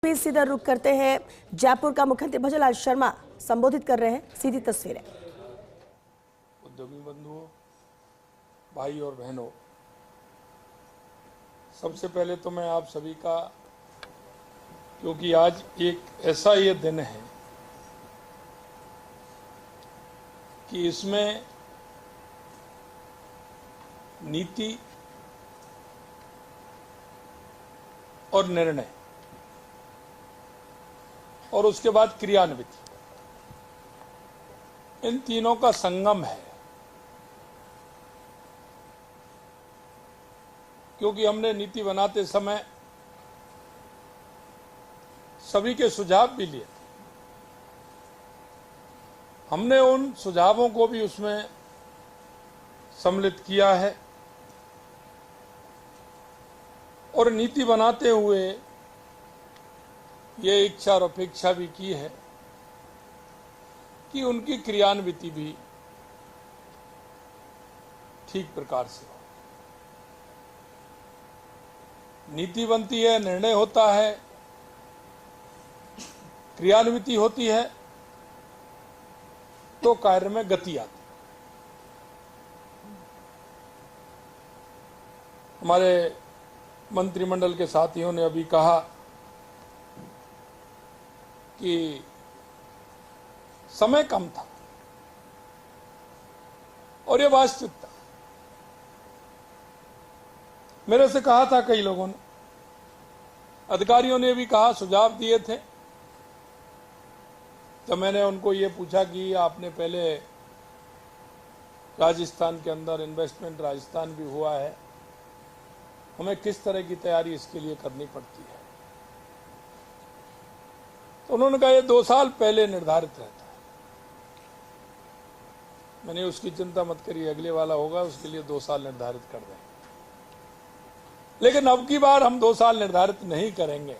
भी सीधा रुख करते हैं जयपुर का। मुख्यमंत्री भजनलाल शर्मा संबोधित कर रहे हैं, सीधी तस्वीरें। उद्योगी बंधुओं, भाई और बहनों, सबसे पहले तो मैं आप सभी का, क्योंकि आज एक ऐसा ये दिन है कि इसमें नीति और निर्णय और उसके बाद क्रियान्वित, इन तीनों का संगम है। क्योंकि हमने नीति बनाते समय सभी के सुझाव भी लिए, हमने उन सुझावों को भी उसमें सम्मिलित किया है और नीति बनाते हुए ये इच्छा और अपेक्षा भी की है कि उनकी क्रियान्विति भी ठीक प्रकार से हो। नीति बनती है, निर्णय होता है, क्रियान्विति होती है, तो कार्य में गति आती है। हमारे मंत्रिमंडल के साथियों ने अभी कहा कि समय कम था, और ये वास्तविकता। मेरे से कहा था कई लोगों ने, अधिकारियों ने भी कहा, सुझाव दिए थे। तो मैंने उनको ये पूछा कि आपने पहले राजस्थान के अंदर इन्वेस्टमेंट, राजस्थान भी हुआ है, हमें किस तरह की तैयारी इसके लिए करनी पड़ती है। तो उन्होंने कहा ये 2 साल पहले निर्धारित रहता है। मैंने उसकी चिंता मत करिए, अगले वाला होगा उसके लिए 2 साल निर्धारित कर देंगे। लेकिन अब की बार हम 2 साल निर्धारित नहीं करेंगे,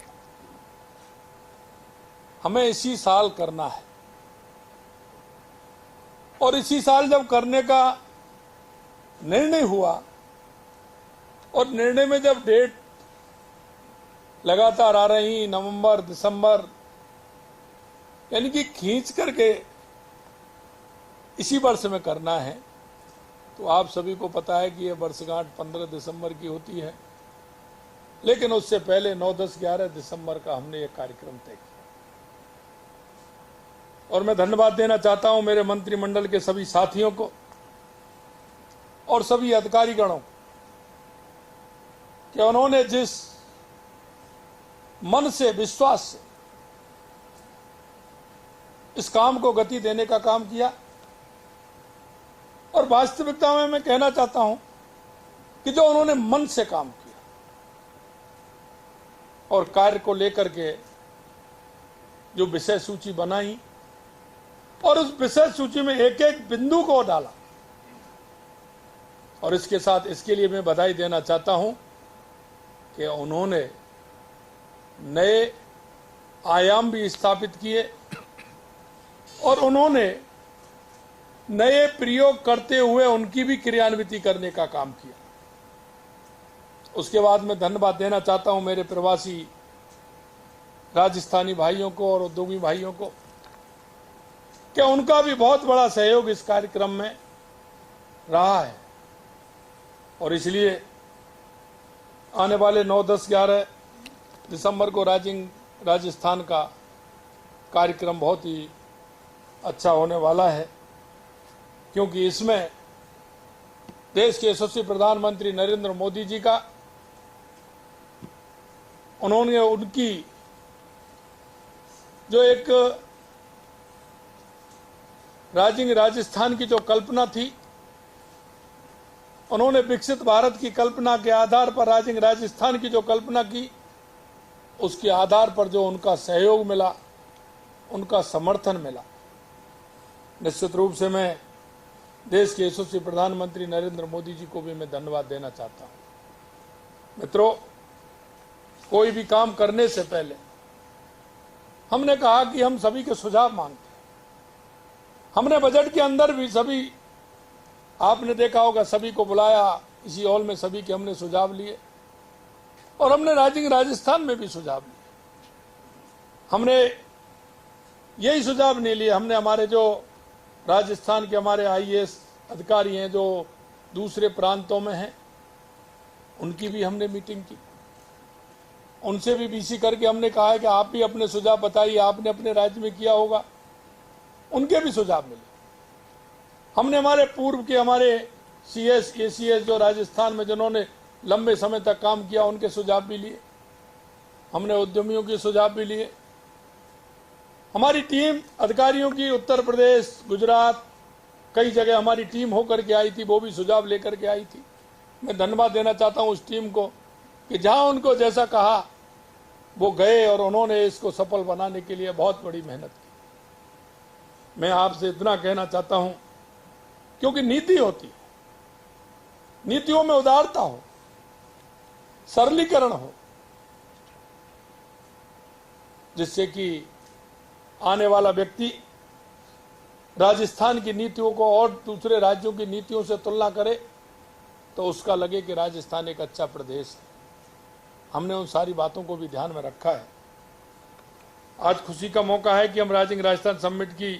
हमें इसी साल करना है। और इसी साल जब करने का निर्णय हुआ और निर्णय में जब डेट लगातार आ रही, नवंबर, दिसंबर, यानी कि खींच करके इसी वर्ष में करना है, तो आप सभी को पता है कि यह वर्षगांठ 15 दिसंबर की होती है। लेकिन उससे पहले 9, 10, 11 दिसंबर का हमने यह कार्यक्रम तय किया। और मैं धन्यवाद देना चाहता हूं मेरे मंत्रिमंडल के सभी साथियों को और सभी अधिकारीगणों को कि उन्होंने जिस मन से, विश्वास से इस काम को गति देने का काम किया। और वास्तविकता में मैं कहना चाहता हूं कि जो उन्होंने मन से काम किया और कार्य को लेकर के जो विषय सूची बनाई और उस विषय सूची में एक एक बिंदु को डाला, और इसके साथ इसके लिए मैं बधाई देना चाहता हूं कि उन्होंने नए आयाम भी स्थापित किए और उन्होंने नए प्रयोग करते हुए उनकी भी क्रियान्विति करने का काम किया। उसके बाद मैं धन्यवाद देना चाहता हूं मेरे प्रवासी राजस्थानी भाइयों को और उद्योगी भाइयों को कि उनका भी बहुत बड़ा सहयोग इस कार्यक्रम में रहा है। और इसलिए आने वाले 9, 10, 11 दिसंबर को राजस्थान का कार्यक्रम बहुत ही अच्छा होने वाला है, क्योंकि इसमें देश के यशस्वी प्रधानमंत्री नरेंद्र मोदी जी का, उन्होंने उनकी जो एक राजस्थान की जो कल्पना थी, उन्होंने विकसित भारत की कल्पना के आधार पर राजस्थान की जो कल्पना की, उसके आधार पर जो उनका सहयोग मिला, उनका समर्थन मिला, निश्चित रूप से मैं देश के यशस्वी प्रधानमंत्री नरेंद्र मोदी जी को भी मैं धन्यवाद देना चाहता हूं। मित्रों, कोई भी काम करने से पहले हमने कहा कि हम सभी के सुझाव मांगते हैं। हमने बजट के अंदर भी सभी, आपने देखा होगा, सभी को बुलाया इसी हॉल में, सभी के हमने सुझाव लिए और हमने राजस्थान में भी सुझाव लिए। हमने यही सुझाव नहीं लिए, हमने हमारे जो राजस्थान के हमारे आईएएस अधिकारी हैं जो दूसरे प्रांतों में हैं, उनकी भी हमने मीटिंग की, उनसे भी बीसी करके हमने कहा है कि आप भी अपने सुझाव बताइए, आपने अपने राज्य में किया होगा, उनके भी सुझाव मिले। हमने हमारे पूर्व के हमारे सीएस एसीएस जो राजस्थान में जिन्होंने लंबे समय तक काम किया, उनके सुझाव भी लिए, हमने उद्यमियों के सुझाव भी लिए। हमारी टीम अधिकारियों की उत्तर प्रदेश, गुजरात, कई जगह हमारी टीम होकर के आई थी, वो भी सुझाव लेकर के आई थी। मैं धन्यवाद देना चाहता हूं उस टीम को कि जहां उनको जैसा कहा वो गए और उन्होंने इसको सफल बनाने के लिए बहुत बड़ी मेहनत की। मैं आपसे इतना कहना चाहता हूं, क्योंकि नीति होती है, नीतियों में उदारता हो, सरलीकरण हो, जिससे कि आने वाला व्यक्ति राजस्थान की नीतियों को और दूसरे राज्यों की नीतियों से तुलना करे तो उसका लगे कि राजस्थान एक अच्छा प्रदेश है। हमने उन सारी बातों को भी ध्यान में रखा है। आज खुशी का मौका है कि हम राइजिंग राजस्थान समिट की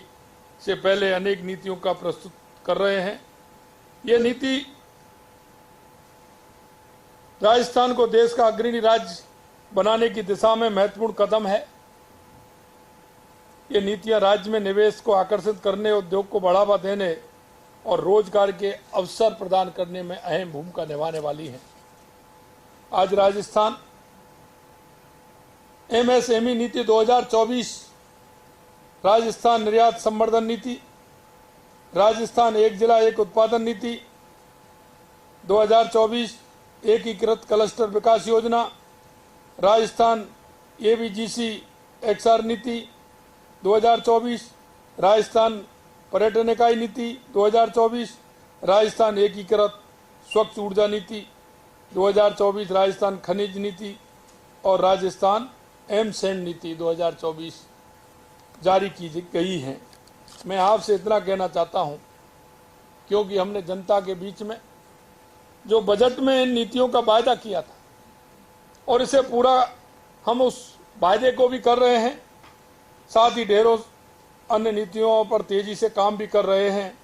से पहले अनेक नीतियों का प्रस्तुत कर रहे हैं। ये नीति राजस्थान को देश का अग्रणी राज्य बनाने की दिशा में महत्वपूर्ण कदम है। ये नीतियां राज्य में निवेश को आकर्षित करने, उद्योग को बढ़ावा देने और रोजगार के अवसर प्रदान करने में अहम भूमिका निभाने वाली हैं। आज राजस्थान एमएसएमई नीति 2024, राजस्थान निर्यात संवर्धन नीति, राजस्थान एक जिला एक उत्पादन नीति 2024, एकीकृत क्लस्टर विकास योजना, राजस्थान एबीजीसी एक्सआर नीति 2024, राजस्थान पर्यटन इकाई नीति 2024, राजस्थान एकीकृत स्वच्छ ऊर्जा नीति 2024, राजस्थान खनिज नीति और राजस्थान एमसैंड नीति 2024 जारी की गई हैं। मैं आपसे इतना कहना चाहता हूं, क्योंकि हमने जनता के बीच में जो बजट में इन नीतियों का वायदा किया था और इसे पूरा हम उस वायदे को भी कर रहे हैं, साथ ही ढेरों अन्य नीतियों पर तेजी से काम भी कर रहे हैं,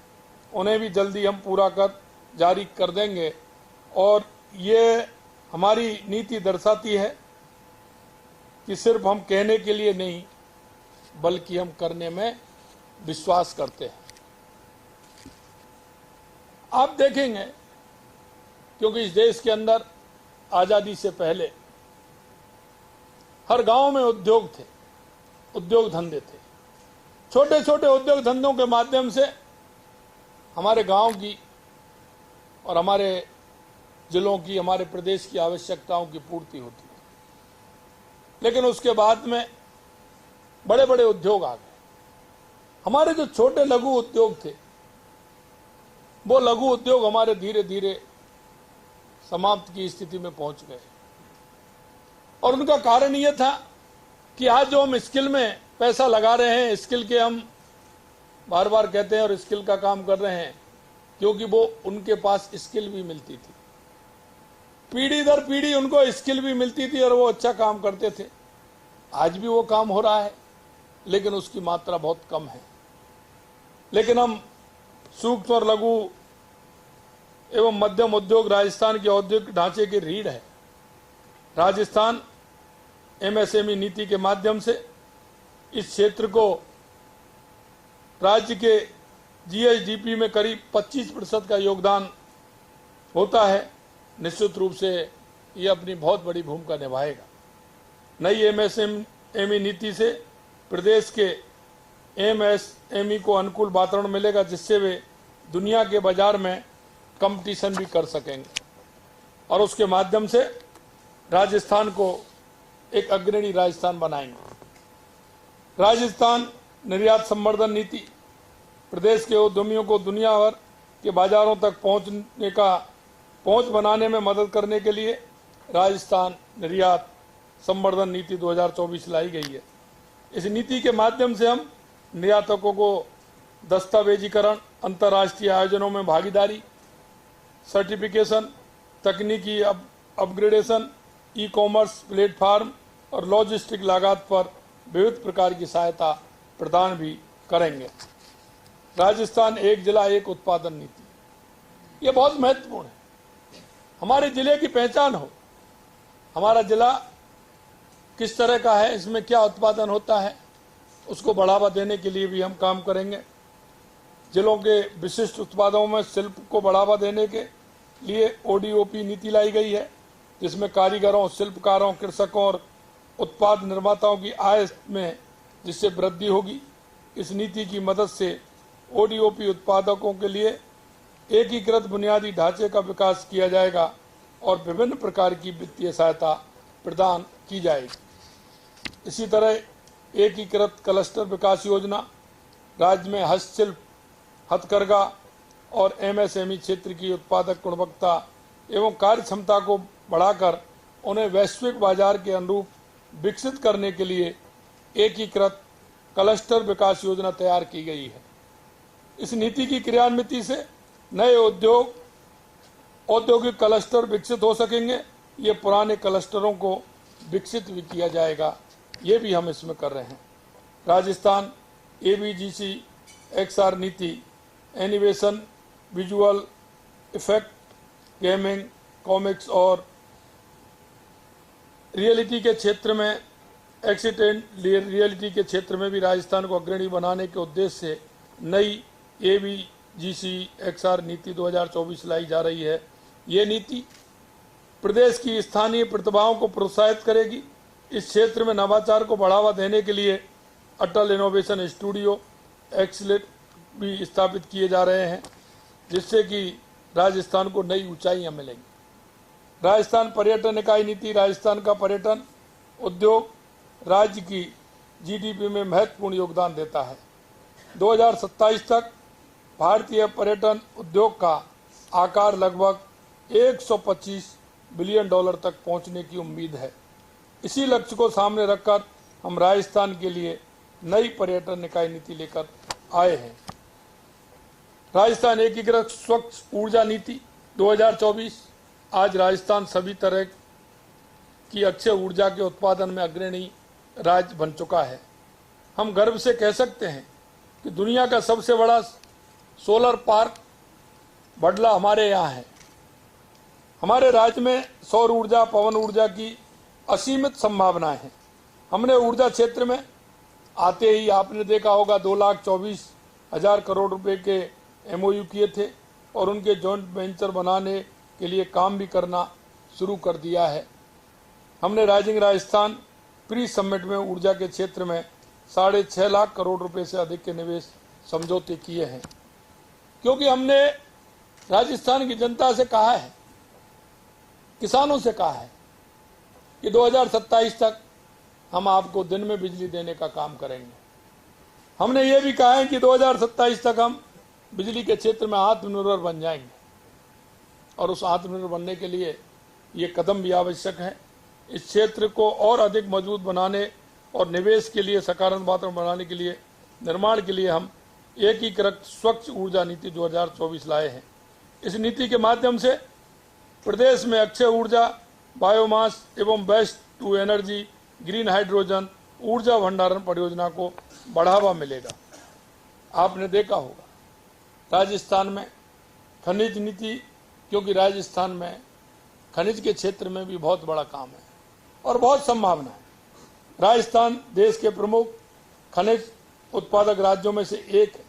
उन्हें भी जल्दी हम पूरा कर जारी कर देंगे। और ये हमारी नीति दर्शाती है कि सिर्फ हम कहने के लिए नहीं बल्कि हम करने में विश्वास करते हैं। आप देखेंगे, क्योंकि इस देश के अंदर आजादी से पहले हर गांव में उद्योग थे, उद्योग धंधे थे। छोटे छोटे उद्योग धंधों के माध्यम से हमारे गांव की और हमारे जिलों की, हमारे प्रदेश की आवश्यकताओं की पूर्ति होती है। लेकिन उसके बाद में बड़े बड़े उद्योग आ गए। हमारे जो छोटे लघु उद्योग थे, वो लघु उद्योग हमारे धीरे धीरे समाप्त की स्थिति में पहुंच गए। और उनका कारण ये था कि आज जो हम स्किल में पैसा लगा रहे हैं, स्किल के हम बार बार कहते हैं और स्किल का काम कर रहे हैं, क्योंकि वो उनके पास स्किल भी मिलती थी, पीढ़ी दर पीढ़ी उनको स्किल भी मिलती थी और वो अच्छा काम करते थे। आज भी वो काम हो रहा है, लेकिन उसकी मात्रा बहुत कम है। लेकिन हम सूक्ष्म और लघु एवं मध्यम उद्योग राजस्थान के औद्योगिक ढांचे की रीढ़ है। राजस्थान एमएसएमई नीति के माध्यम से इस क्षेत्र को राज्य के जीएसडीपी में करीब 25% का योगदान होता है। निश्चित रूप से ये अपनी बहुत बड़ी भूमिका निभाएगा। नई एमएसएमई नीति से प्रदेश के एमएसएमई को अनुकूल वातावरण मिलेगा, जिससे वे दुनिया के बाजार में कंपटीशन भी कर सकेंगे और उसके माध्यम से राजस्थान को एक अग्रणी राजस्थान बनाएंगे। राजस्थान निर्यात संवर्धन नीति प्रदेश के उद्यमियों को दुनिया भर के बाजारों तक पहुंच बनाने में मदद करने के लिए राजस्थान निर्यात संवर्धन नीति 2024 लाई गई है। इस नीति के माध्यम से हम निर्यातकों को दस्तावेजीकरण, अंतर्राष्ट्रीय आयोजनों में भागीदारी, सर्टिफिकेशन, तकनीकी अपग्रेडेशन, ई कॉमर्स प्लेटफार्म और लॉजिस्टिक लागत पर विविध प्रकार की सहायता प्रदान भी करेंगे। राजस्थान एक जिला एक उत्पादन नीति, ये बहुत महत्वपूर्ण है। हमारे जिले की पहचान हो, हमारा जिला किस तरह का है, इसमें क्या उत्पादन होता है, उसको बढ़ावा देने के लिए भी हम काम करेंगे। जिलों के विशिष्ट उत्पादों में शिल्प को बढ़ावा देने के लिए ODOP नीति लाई गई है, जिसमें कारीगरों, शिल्पकारों, कृषकों और उत्पाद निर्माताओं की आय में जिससे वृद्धि होगी। इस नीति की मदद से ODOP उत्पादकों के लिए एकीकृत बुनियादी ढांचे का विकास किया जाएगा और विभिन्न प्रकार की वित्तीय सहायता प्रदान की जाएगी। इसी तरह एकीकृत क्लस्टर विकास योजना राज्य में हस्तशिल्प, हथकरघा और MSME क्षेत्र की उत्पादक गुणवत्ता एवं कार्य क्षमता को बढ़ाकर उन्हें वैश्विक बाजार के अनुरूप विकसित करने के लिए एकीकृत क्लस्टर विकास योजना तैयार की गई है। इस नीति की क्रियान्विति से नए औद्योगिक क्लस्टर विकसित हो सकेंगे। ये पुराने क्लस्टरों को विकसित भी किया जाएगा, ये भी हम इसमें कर रहे हैं। राजस्थान ABGC XR नीति animation, visual effect, gaming, comics और रियलिटी के क्षेत्र में एक्सीटेंट रियलिटी के क्षेत्र में भी राजस्थान को अग्रणी बनाने के उद्देश्य से नई ABGC XR नीति 2024 लाई जा रही है। ये नीति प्रदेश की स्थानीय प्रतिभाओं को प्रोत्साहित करेगी। इस क्षेत्र में नवाचार को बढ़ावा देने के लिए अटल इनोवेशन स्टूडियो एक्सीलेट भी स्थापित किए जा रहे हैं, जिससे कि राजस्थान को नई ऊंचाइयां मिलेंगी। राजस्थान पर्यटन इकाई नीति राजस्थान का पर्यटन उद्योग राज्य की GDP में महत्वपूर्ण योगदान देता है। 2027 तक भारतीय पर्यटन उद्योग का आकार लगभग $125 बिलियन तक पहुंचने की उम्मीद है। इसी लक्ष्य को सामने रखकर हम राजस्थान के लिए नई पर्यटन इकाई नीति लेकर आए हैं। राजस्थान एकीकृत स्वच्छ ऊर्जा नीति 2024। आज राजस्थान सभी तरह की अक्षय ऊर्जा के उत्पादन में अग्रणी राज्य बन चुका है। हम गर्व से कह सकते हैं कि दुनिया का सबसे बड़ा सोलर पार्क बडला हमारे यहाँ है। हमारे राज्य में सौर ऊर्जा, पवन ऊर्जा की असीमित संभावनाएं हैं। हमने ऊर्जा क्षेत्र में आते ही आपने देखा होगा 2,24,000 करोड़ रुपए के MOU किए थे और उनके जॉइंट वेंचर बनाने के लिए काम भी करना शुरू कर दिया है। हमने राइजिंग राजस्थान प्री समिट में ऊर्जा के क्षेत्र में 6.5 लाख करोड़ रुपए से अधिक के निवेश समझौते किए हैं, क्योंकि हमने राजस्थान की जनता से कहा है, किसानों से कहा है कि 2027 तक हम आपको दिन में बिजली देने का काम करेंगे। हमने ये भी कहा है कि 2027 तक हम बिजली के क्षेत्र में आत्मनिर्भर बन जाएंगे और उस आत्मनिर्भर बनने के लिए ये कदम भी आवश्यक है। इस क्षेत्र को और अधिक मजबूत बनाने और निवेश के लिए सकारात्मक वातावरण बनाने के लिए निर्माण के लिए हम एकीकृत स्वच्छ ऊर्जा नीति 2024 लाए हैं। इस नीति के माध्यम से प्रदेश में अक्षय ऊर्जा, बायोमास एवं waste to energy, green hydrogen ऊर्जा भंडारण परियोजना को बढ़ावा मिलेगा। आपने देखा होगा राजस्थान में खनिज नीति, क्योंकि राजस्थान में खनिज के क्षेत्र में भी बहुत बड़ा काम है और बहुत संभावना है। राजस्थान देश के प्रमुख खनिज उत्पादक राज्यों में से एक है।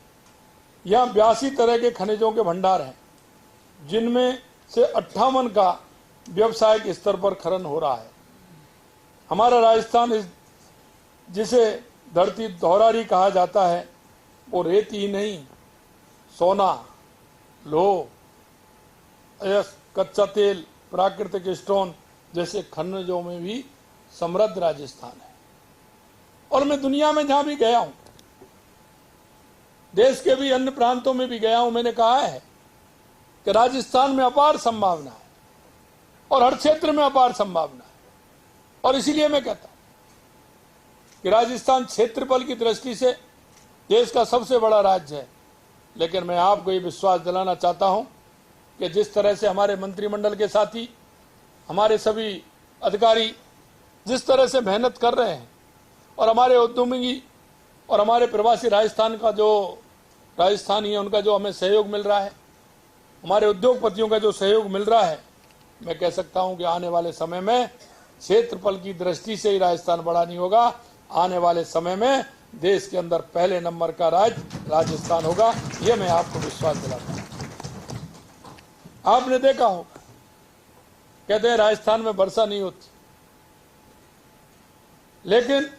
यहाँ 82 तरह के खनिजों के भंडार हैं, जिनमें से 58 का व्यवसायिक स्तर पर खनन हो रहा है। हमारा राजस्थान जिसे धरती दोहरारी कहा जाता है, वो रेती ही नहीं, सोना, लोह, कच्चा तेल, प्राकृतिक स्टोन जैसे खनिजों में भी समृद्ध राजस्थान है। और मैं दुनिया में जहां भी गया हूं, देश के भी अन्य प्रांतों में भी गया हूं, मैंने कहा है कि राजस्थान में अपार संभावना है और हर क्षेत्र में अपार संभावना है। और इसीलिए मैं कहता हूं कि राजस्थान क्षेत्रफल की दृष्टि से देश का सबसे बड़ा राज्य है, लेकिन मैं आपको ये विश्वास दिलाना चाहता हूं कि जिस तरह से हमारे मंत्रिमंडल के साथी, हमारे सभी अधिकारी जिस तरह से मेहनत कर रहे हैं और हमारे उद्यमी और हमारे प्रवासी राजस्थानी है उनका जो हमें सहयोग मिल रहा है, हमारे उद्योगपतियों का जो सहयोग मिल रहा है, मैं कह सकता हूं कि आने वाले समय में क्षेत्रफल की दृष्टि से ही राजस्थान बड़ा नहीं होगा, आने वाले समय में देश के अंदर पहले नंबर का राज्य राजस्थान होगा। यह मैं आपको विश्वास दिलाता हूं। आपने देखा होगा, कहते हैं राजस्थान में वर्षा नहीं होती, लेकिन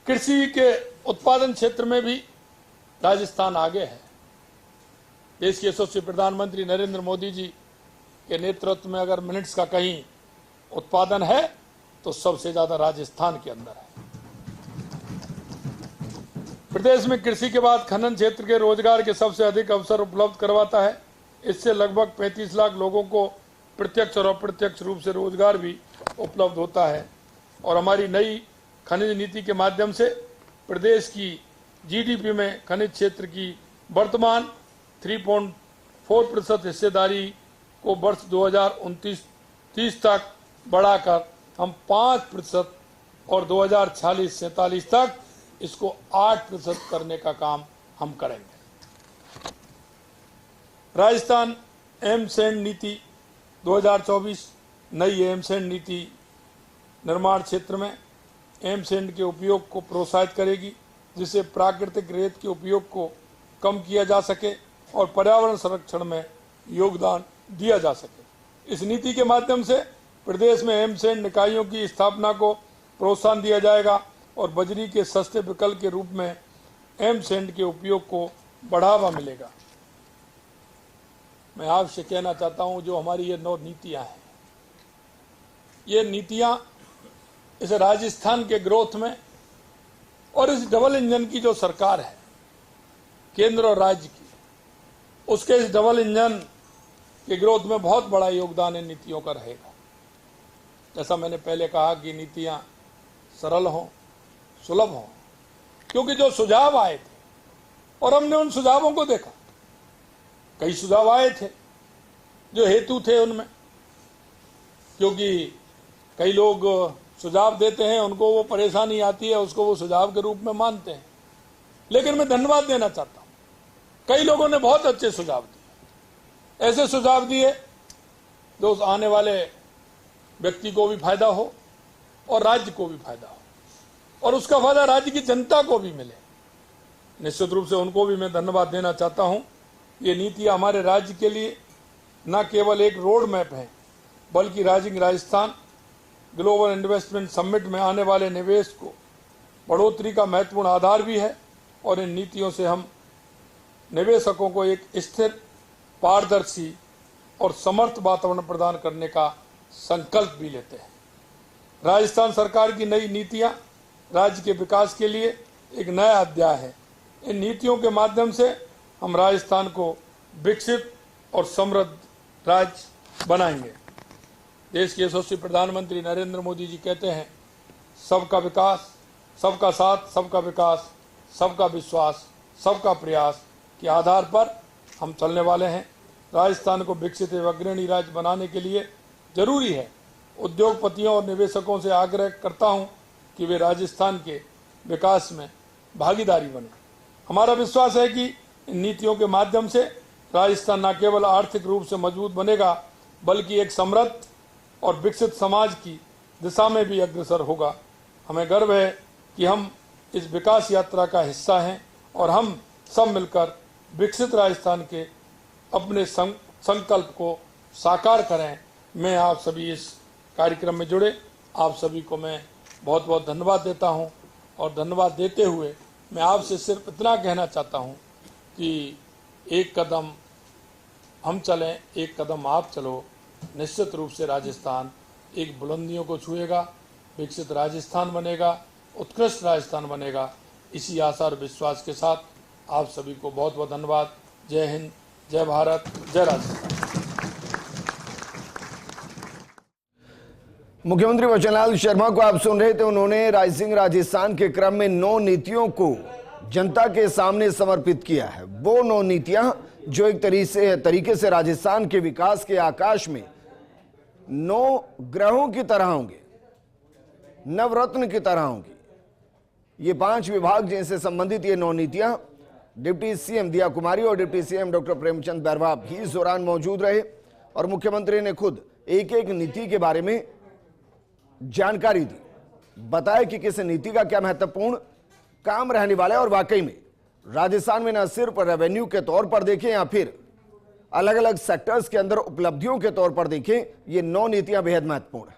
कृषि के उत्पादन क्षेत्र में भी राजस्थान आगे है। देश के यशस्वी प्रधानमंत्री नरेंद्र मोदी जी के नेतृत्व में अगर मिनट्स का कहीं उत्पादन है तो सबसे ज्यादा राजस्थान के अंदर है। प्रदेश में कृषि के बाद खनन क्षेत्र के रोजगार के सबसे अधिक अवसर उपलब्ध करवाता है। इससे लगभग 35 लाख लोगों को प्रत्यक्ष और अप्रत्यक्ष रूप से रोजगार भी उपलब्ध होता है। और हमारी नई खनिज नीति के माध्यम से प्रदेश की जीडीपी में खनिज क्षेत्र की वर्तमान 3.4% हिस्सेदारी को वर्ष 2029-30 तक बढ़ाकर हम 5% और 2046-47 तक इसको 8% करने का काम हम करेंगे। राजस्थान एमसेंड नीति 2024 नई एमसेंड नीति निर्माण क्षेत्र में एमसेंड के उपयोग को प्रोत्साहित करेगी, जिससे प्राकृतिक रेत के उपयोग को कम किया जा सके और पर्यावरण संरक्षण में योगदान दिया जा सके। इस नीति के माध्यम से प्रदेश में एमसेंड निकायों की स्थापना को प्रोत्साहन दिया जाएगा और बजरी के सस्ते विकल्प के रूप में एमसेंड के उपयोग को बढ़ावा मिलेगा। मैं आपसे कहना चाहता हूं, जो हमारी ये 9 नीतियां हैं, ये नीतियां इस राजस्थान के ग्रोथ में और इस डबल इंजन की जो सरकार है केंद्र और राज्य की, उसके इस डबल इंजन के ग्रोथ में बहुत बड़ा योगदान इन नीतियों का रहेगा। जैसा मैंने पहले कहा कि नीतियां सरल हों, सुलभ हों, क्योंकि जो सुझाव आए थे और हमने उन सुझावों को देखा, कई सुझाव आए थे जो हेतु थे उनमें, क्योंकि कई लोग सुझाव देते हैं, उनको वो परेशानी आती है, उसको वो सुझाव के रूप में मानते हैं। लेकिन मैं धन्यवाद देना चाहता हूं, कई लोगों ने बहुत अच्छे सुझाव दिए, ऐसे सुझाव दिए जो आने वाले व्यक्ति को भी फायदा हो और राज्य को भी फायदा हो और उसका फायदा राज्य की जनता को भी मिले। निश्चित रूप से उनको भी मैं धन्यवाद देना चाहता हूं। ये नीतियां हमारे राज्य के लिए न केवल एक रोड मैप है, बल्कि rising Rajasthan global investment summit में आने वाले निवेश को बढ़ोतरी का महत्वपूर्ण आधार भी है। और इन नीतियों से हम निवेशकों को एक स्थिर, पारदर्शी और समर्थ वातावरण प्रदान करने का संकल्प भी लेते हैं। राजस्थान सरकार की नई नीतियां राज्य के विकास के लिए एक नया अध्याय है। इन नीतियों के माध्यम से हम राजस्थान को विकसित और समृद्ध राज्य बनाएंगे। देश के यशस्वी प्रधानमंत्री नरेंद्र मोदी जी कहते हैं, सबका विकास, सबका साथ, सबका विकास, सबका विश्वास, सबका प्रयास के आधार पर हम चलने वाले हैं। राजस्थान को विकसित एवं अग्रणी राज्य बनाने के लिए जरूरी है, उद्योगपतियों और निवेशकों से आग्रह करता हूं कि वे राजस्थान के विकास में भागीदारी बने। हमारा विश्वास है कि इन नीतियों के माध्यम से राजस्थान न केवल आर्थिक रूप से मजबूत बनेगा, बल्कि एक समृद्ध और विकसित समाज की दिशा में भी अग्रसर होगा। हमें गर्व है कि हम इस विकास यात्रा का हिस्सा हैं और हम सब मिलकर विकसित राजस्थान के अपने संकल्प को साकार करें। मैं आप सभी इस कार्यक्रम में जुड़े आप सभी को मैं बहुत बहुत धन्यवाद देता हूं और धन्यवाद देते हुए मैं आपसे सिर्फ इतना कहना चाहता हूं कि एक कदम हम चलें, एक कदम आप चलो। निश्चित रूप से राजस्थान एक बुलंदियों को छुएगा, विकसित राजस्थान बनेगा, उत्कृष्ट राजस्थान बनेगा। इसी आशा और विश्वास के साथ आप सभी को बहुत बहुत धन्यवाद। जय हिंद, जय भारत, जय राजस्थान। मुख्यमंत्री वचनलाल शर्मा को आप सुन रहे थे। उन्होंने राइजिंग राजस्थान के क्रम में 9 नीतियों को जनता के सामने समर्पित किया है। वो 9 नीतियां जो एक तरीके से राजस्थान के विकास के आकाश में 9 ग्रहों की तरह होंगे, नवरत्न की तरह होंगी। ये 5 विभाग जिनसे संबंधित ये 9 नीतियां, डिप्टी सीएम दिया कुमारी और deputy CM doctor Premchand Bairwa भी इस दौरान मौजूद रहे और मुख्यमंत्री ने खुद एक एक नीति के बारे में जानकारी दी, बताया कि किस नीति का क्या महत्वपूर्ण काम रहने वाला है और वाकई में राजस्थान में न सिर्फ रेवेन्यू के तौर पर देखें या फिर अलग अलग सेक्टर्स के अंदर उपलब्धियों के तौर पर देखें, ये 9 नीतियां बेहद महत्वपूर्ण है।